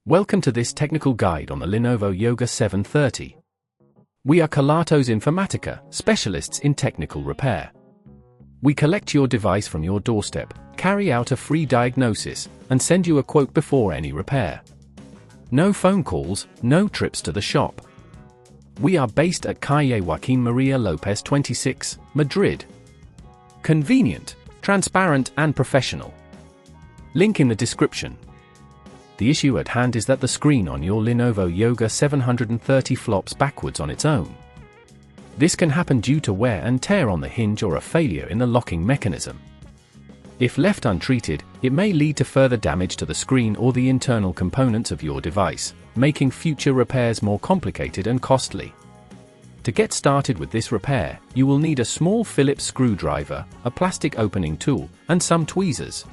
Welcome to this technical guide on the Lenovo Yoga 730. We are Kelatos Informatica, specialists in technical repair. We collect your device from your doorstep, carry out a free diagnosis, and send you a quote before any repair. No phone calls, no trips to the shop. We are based at Calle Joaquín María López 26, Madrid. Convenient, transparent and professional. Link in the description. The issue at hand is that the screen on your Lenovo Yoga 730 flops backwards on its own. This can happen due to wear and tear on the hinge or a failure in the locking mechanism. If left untreated, it may lead to further damage to the screen or the internal components of your device, making future repairs more complicated and costly. To get started with this repair, you will need a small Phillips screwdriver, a plastic opening tool, and some tweezers.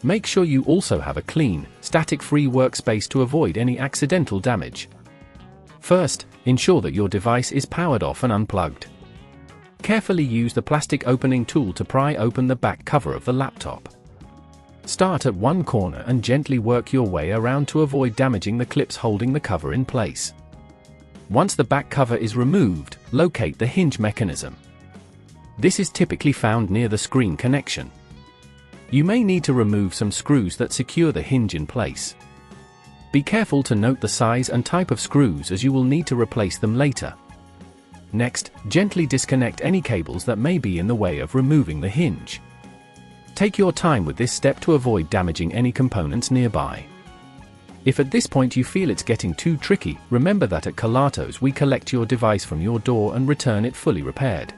Make sure you also have a clean, static-free workspace to avoid any accidental damage. First, ensure that your device is powered off and unplugged. Carefully use the plastic opening tool to pry open the back cover of the laptop. Start at one corner and gently work your way around to avoid damaging the clips holding the cover in place. Once the back cover is removed, locate the hinge mechanism. This is typically found near the screen connection. You may need to remove some screws that secure the hinge in place. Be careful to note the size and type of screws, as you will need to replace them later. Next, gently disconnect any cables that may be in the way of removing the hinge. Take your time with this step to avoid damaging any components nearby. If at this point you feel it's getting too tricky, remember that at Kelatos we collect your device from your door and return it fully repaired.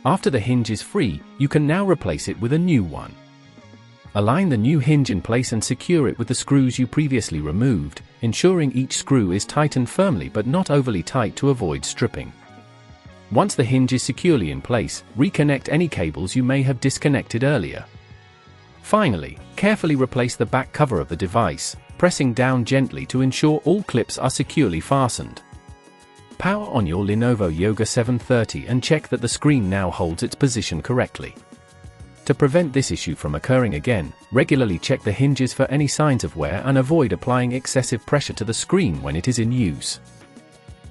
After the hinge is free, you can now replace it with a new one. Align the new hinge in place and secure it with the screws you previously removed, ensuring each screw is tightened firmly but not overly tight to avoid stripping. Once the hinge is securely in place, reconnect any cables you may have disconnected earlier. Finally, carefully replace the back cover of the device, pressing down gently to ensure all clips are securely fastened. Power on your Lenovo Yoga 730 and check that the screen now holds its position correctly. To prevent this issue from occurring again, regularly check the hinges for any signs of wear and avoid applying excessive pressure to the screen when it is in use.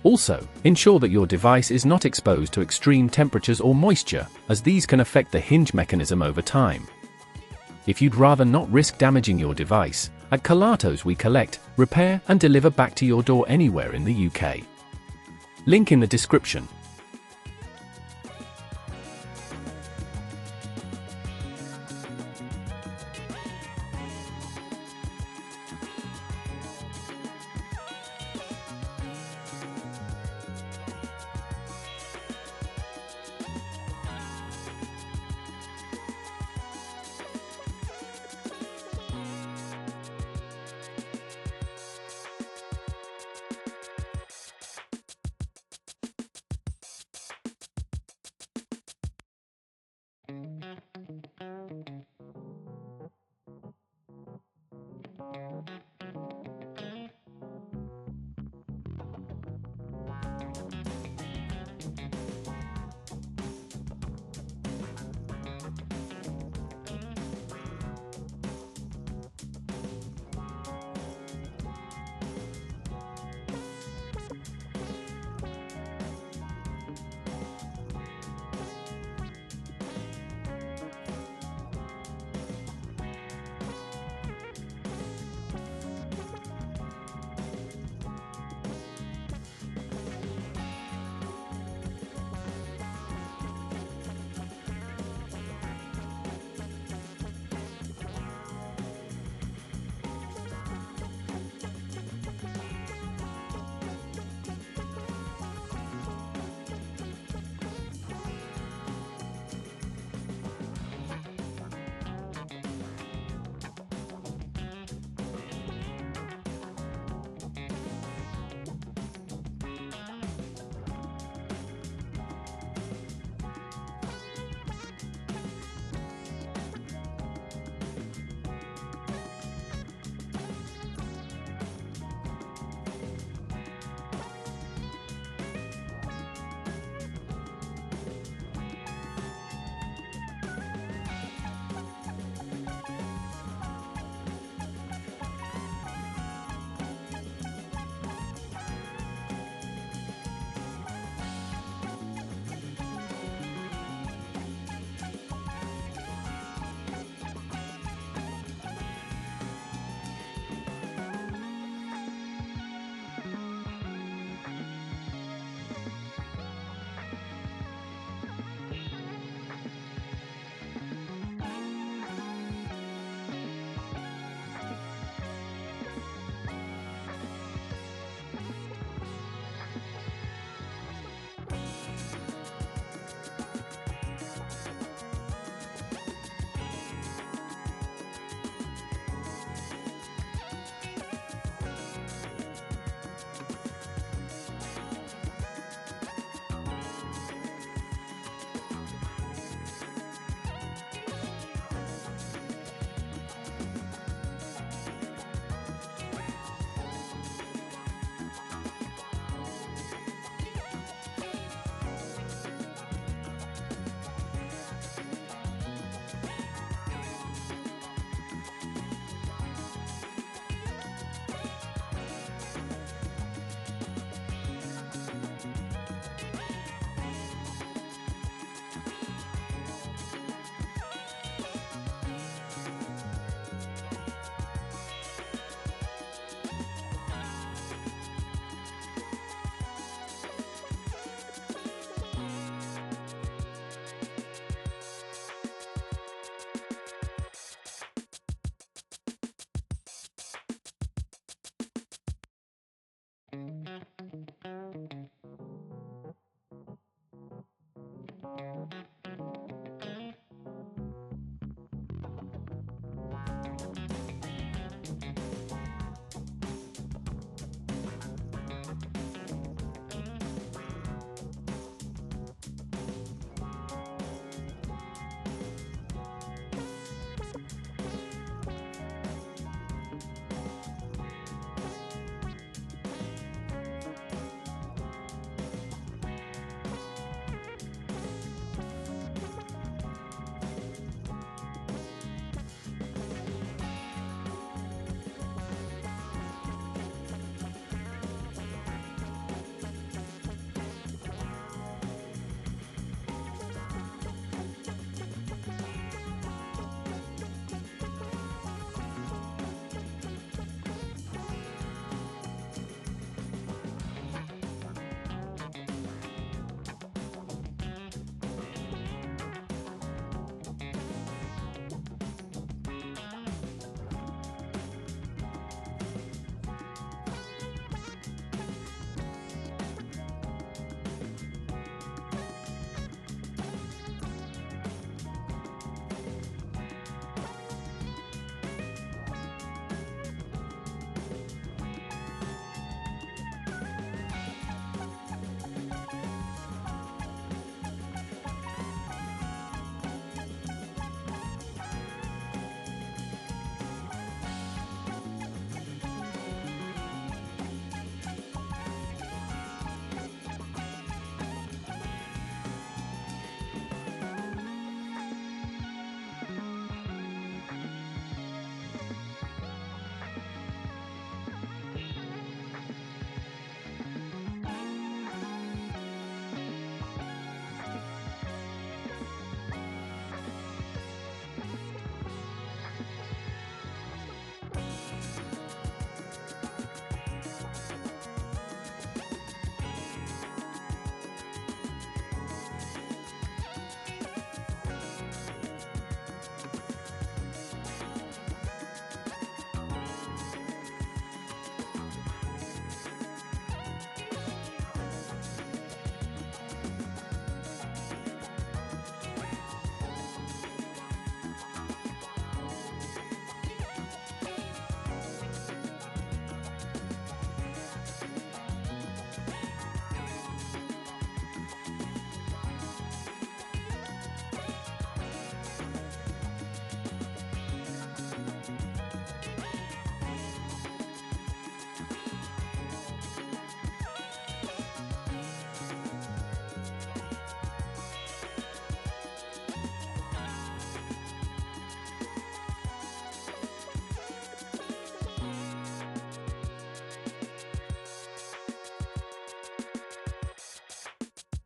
Also, ensure that your device is not exposed to extreme temperatures or moisture, as these can affect the hinge mechanism over time. If you'd rather not risk damaging your device, at Kelatos we collect, repair and deliver back to your door anywhere in the UK. Link in the description.